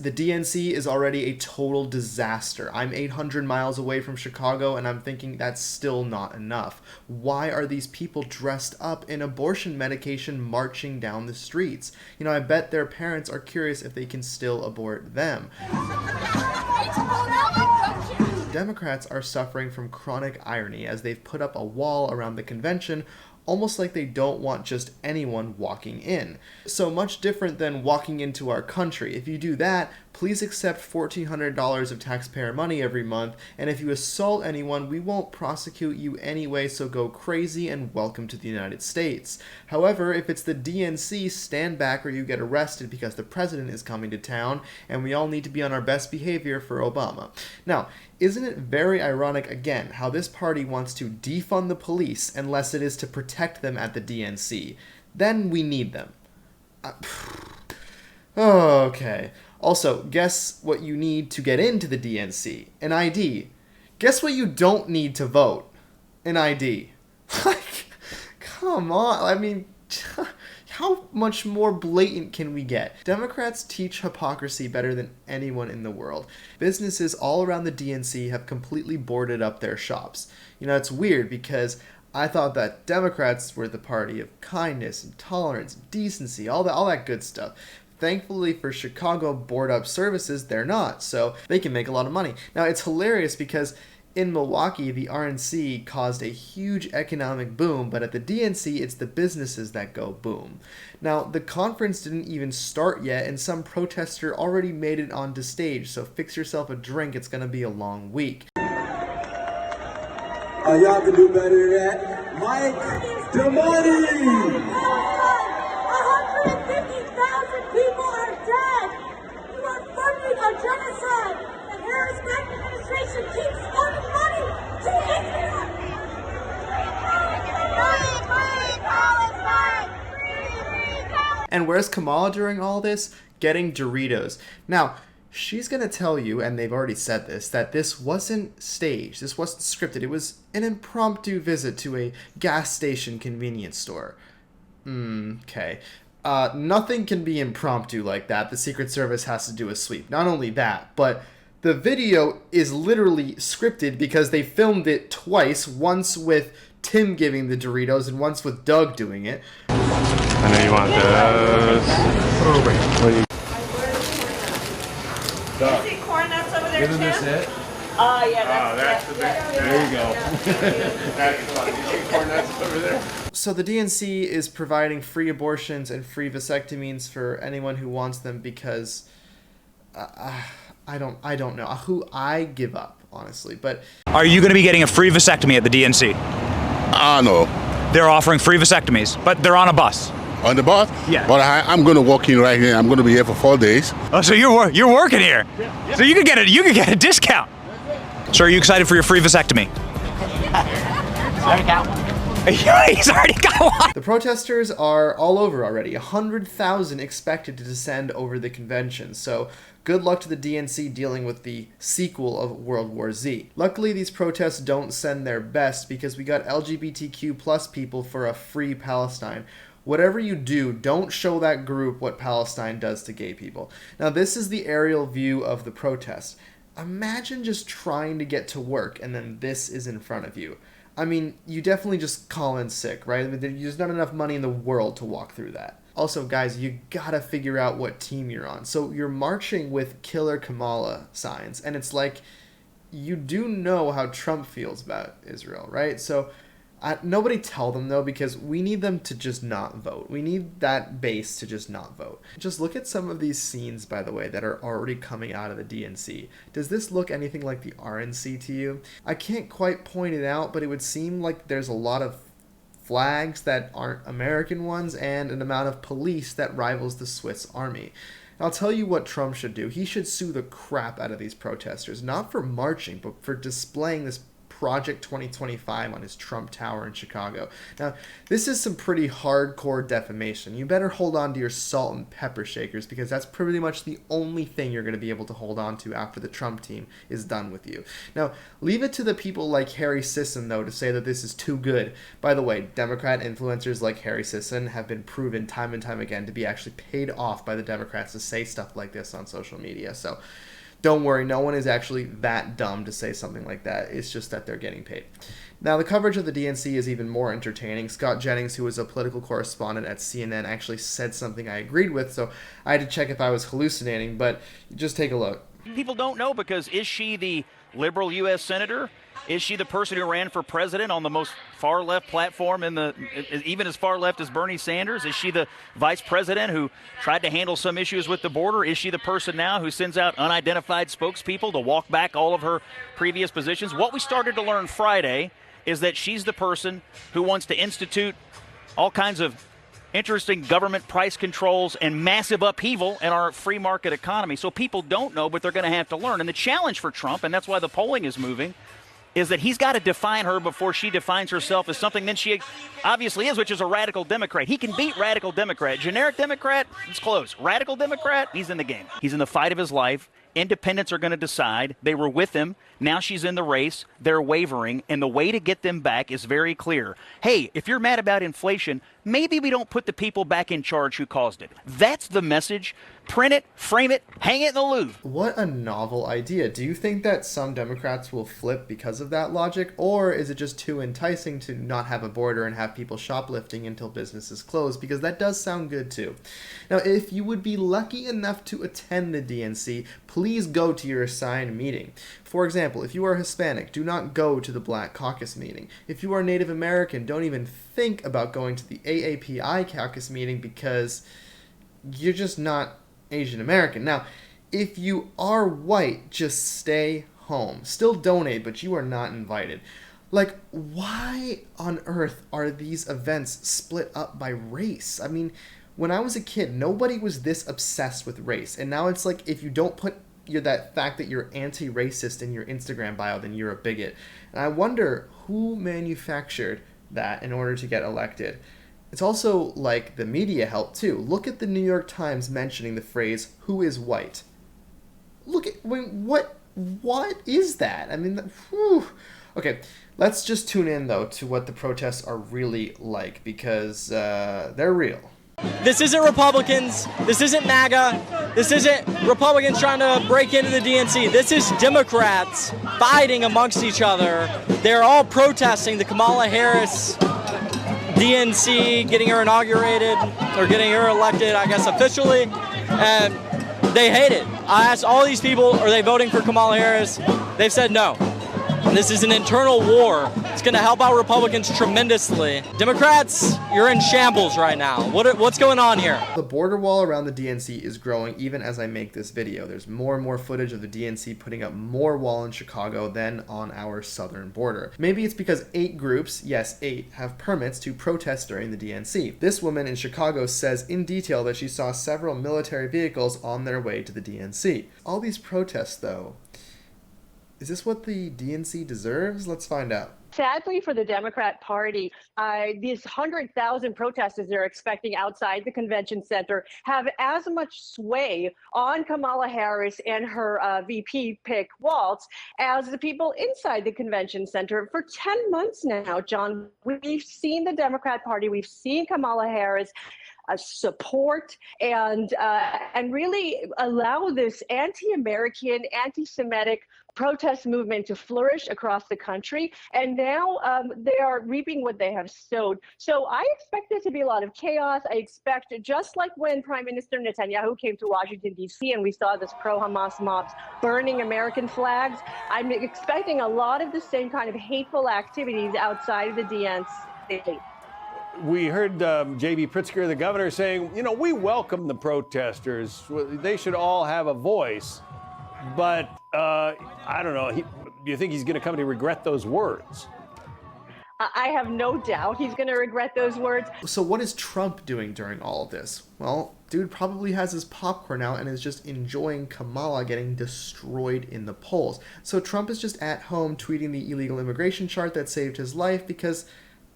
The DNC is already a total disaster. I'm 800 miles away from Chicago, and I'm thinking that's still not enough. Why are these people dressed up in abortion medication marching down the streets? You know, I bet their parents are curious if they can still abort them. Democrats are suffering from chronic irony as they've put up a wall around the convention, almost like they don't want just anyone walking in. So much different than walking into our country. If you do that, please accept $1,400 of taxpayer money every month, and if you assault anyone, we won't prosecute you anyway, so go crazy and welcome to the United States. However, if it's the DNC, stand back or you get arrested because the president is coming to town, and we all need to be on our best behavior for Obama. Now, isn't it very ironic, again, how this party wants to defund the police unless it is to protect them at the DNC? Then we need them. Okay. Also, guess what you need to get into the DNC? An ID. Guess what you don't need to vote? An ID. Like, come on. I mean, how much more blatant can we get? Democrats teach hypocrisy better than anyone in the world. Businesses all around the DNC have completely boarded up their shops. You know, it's weird because I thought that Democrats were the party of kindness and tolerance, and decency, all that good stuff. Thankfully for Chicago board up services, they're not, so they can make a lot of money. Now, it's hilarious because in Milwaukee, the RNC caused a huge economic boom, but at the DNC, it's the businesses that go boom. Now, the conference didn't even start yet, and some protester already made it onto stage, so fix yourself a drink, it's gonna be a long week. Y'all can do better than that. Mike, the money! 150,000 people are dead! You are funding a genocide! The Harris-Biden administration keeps funding money to Israel! And where's Kamala during all this? Getting Doritos. Now, she's going to tell you, and they've already said this, that this wasn't staged, this wasn't scripted, it was an impromptu visit to a gas station convenience store. Okay. Nothing can be impromptu like that. The Secret Service has to do a sweep. Not only that, but the video is literally scripted because they filmed it twice, once with Tim giving the Doritos and once with Doug doing it. I know you want those. Oh, wait. You see corn nuts over there, Isn't this Tim? it? Yeah, that's the big. There you go. That's funny. You see corn nuts over there? So the DNC is providing free abortions and free vasectomies for anyone who wants them because I don't know who I give up, honestly. But are you going to be getting a free vasectomy at the DNC? No. They're offering free vasectomies, but they're on a bus. On the bus? Yeah. But I'm going to walk in right here. I'm going to be here for 4 days. Oh, so you're working here? Yeah. So you could get a discount. So are you excited for your free vasectomy? He's already got one. The protesters are all over already. 100,000 expected to descend over the convention. So good luck to the DNC dealing with the sequel of World War Z. Luckily, these protests don't send their best because we got LGBTQ plus people for a free Palestine. Whatever you do, don't show that group what Palestine does to gay people. Now, this is the aerial view of the protest. Imagine just trying to get to work and then this is in front of you. I mean, you definitely just call in sick, right? There's not enough money in the world to walk through that. Also, guys, you gotta figure out what team you're on. So you're marching with Killer Kamala signs, and it's like, you do know how Trump feels about Israel, right? So nobody tell them, though, because we need them to just not vote. We need that base to just not vote. Just look at some of these scenes, by the way, that are already coming out of the DNC. Does this look anything like the RNC to you? I can't quite point it out, but it would seem like there's a lot of flags that aren't American ones and an amount of police that rivals the Swiss Army. I'll tell you what Trump should do. He should sue the crap out of these protesters, not for marching, but for displaying this Project 2025 on his Trump Tower in Chicago. Now, this is some pretty hardcore defamation. You better hold on to your salt and pepper shakers, because that's pretty much the only thing you're going to be able to hold on to after the Trump team is done with you. Now, leave it to the people like Harry Sisson, though, to say that this is too good. By the way, Democrat influencers like Harry Sisson have been proven time and time again to be actually paid off by the Democrats to say stuff like this on social media. So don't worry, no one is actually that dumb to say something like that. It's just that they're getting paid. Now, the coverage of the DNC is even more entertaining. Scott Jennings, who was a political correspondent at CNN, actually said something I agreed with, so I had to check if I was hallucinating, but just take a look. People don't know, because is she the liberal U.S. senator? Is she the person who ran for president on the most far-left platform, even as far left as Bernie Sanders? Is she the vice president who tried to handle some issues with the border? Is she the person now who sends out unidentified spokespeople to walk back all of her previous positions? What we started to learn Friday is that she's the person who wants to institute all kinds of interesting government price controls and massive upheaval in our free market economy. So people don't know, but they're going to have to learn. And the challenge for Trump, and that's why the polling is moving, is that he's got to define her before she defines herself as something that she obviously is, which is a radical Democrat. He can beat radical Democrat. Generic Democrat, it's close. Radical Democrat, he's in the game. He's in the fight of his life. Independents are going to decide. They were with him. Now she's in the race. They're wavering. And the way to get them back is very clear. Hey, if you're mad about inflation, maybe we don't put the people back in charge who caused it. That's the message. Print it, frame it, hang it in the Louvre. What a novel idea. Do you think that some Democrats will flip because of that logic, or is it just too enticing to not have a border and have people shoplifting until businesses close? Because that does sound good too. Now, if you would be lucky enough to attend the DNC, please go to your assigned meeting. For example, if you are Hispanic, do not go to the Black Caucus meeting. If you are Native American, don't even think about going to the AAPI caucus meeting, because you're just not Asian American. Now, if you are white, just stay home. Still donate, but you are not invited. Like, why on earth are these events split up by race? I mean, when I was a kid, nobody was this obsessed with race. And now it's like, if you don't put that fact that you're anti-racist in your Instagram bio, then you're a bigot. And I wonder who manufactured that in order to get elected. It's also like the media helped too. Look at the New York Times mentioning the phrase, "Who is white?" Look at, what is that? I mean, whew. Okay, let's just tune in though to what the protests are really like, because they're real. This isn't Republicans. This isn't MAGA. This isn't Republicans trying to break into the DNC. This is Democrats fighting amongst each other. They're all protesting the Kamala Harris DNC, getting her inaugurated, or getting her elected, I guess, officially. And they hate it. I asked all these people, are they voting for Kamala Harris? They've said no. This is an internal war. It's going to help out Republicans tremendously. Democrats, you're in shambles right now. What's going on here? The border wall around the DNC is growing even as I make this video. There's more and more footage of the DNC putting up more wall in Chicago than on our southern border. Maybe it's because 8 groups, yes 8, have permits to protest during the DNC. This woman in Chicago says in detail that she saw several military vehicles on their way to the DNC. All these protests though, is this what the DNC deserves? Let's find out. Sadly for the Democrat Party, these 100,000 protesters they're expecting outside the convention center have as much sway on Kamala Harris and her VP pick, Walz, as the people inside the convention center. For 10 months now, John, we've seen the Democrat Party, we've seen Kamala Harris support and really allow this anti-American, anti-Semitic protest movement to flourish across the country. And now they are reaping what they have sowed. So I expect there to be a lot of chaos. I expect, just like when Prime Minister Netanyahu came to Washington, D.C., and we saw this pro-Hamas mobs burning American flags, I'm expecting a lot of the same kind of hateful activities outside of the DNC. We heard J.B. Pritzker, the governor, saying, you know, we welcome the protesters. They should all have a voice. But I don't know. Do you think he's going to come to regret those words? I have no doubt he's going to regret those words. So what is Trump doing during all of this? Well, dude probably has his popcorn out and is just enjoying Kamala getting destroyed in the polls. So Trump is just at home tweeting the illegal immigration chart that saved his life because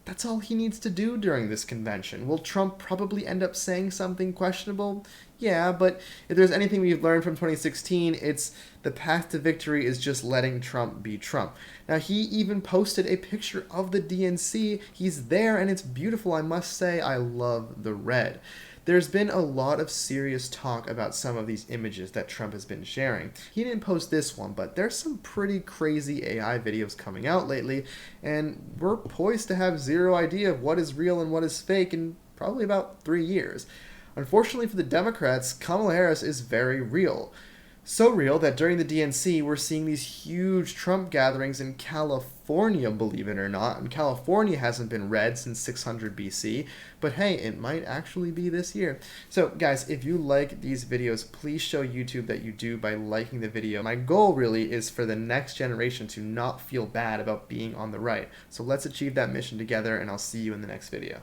that's all he needs to do during this convention. Will Trump probably end up saying something questionable? Yeah, but if there's anything we've learned from 2016, it's the path to victory is just letting Trump be Trump. Now, he even posted a picture of the DNC. He's there, and it's beautiful, I must say. I love the red. There's been a lot of serious talk about some of these images that Trump has been sharing. He didn't post this one, but there's some pretty crazy AI videos coming out lately, and we're poised to have zero idea of what is real and what is fake in probably about 3 years. Unfortunately for the Democrats, Kamala Harris is very real. So real that during the DNC, we're seeing these huge Trump gatherings in California, believe it or not. And California hasn't been red since 600 BC. But hey, it might actually be this year. So guys, if you like these videos, please show YouTube that you do by liking the video. My goal really is for the next generation to not feel bad about being on the right. So let's achieve that mission together, and I'll see you in the next video.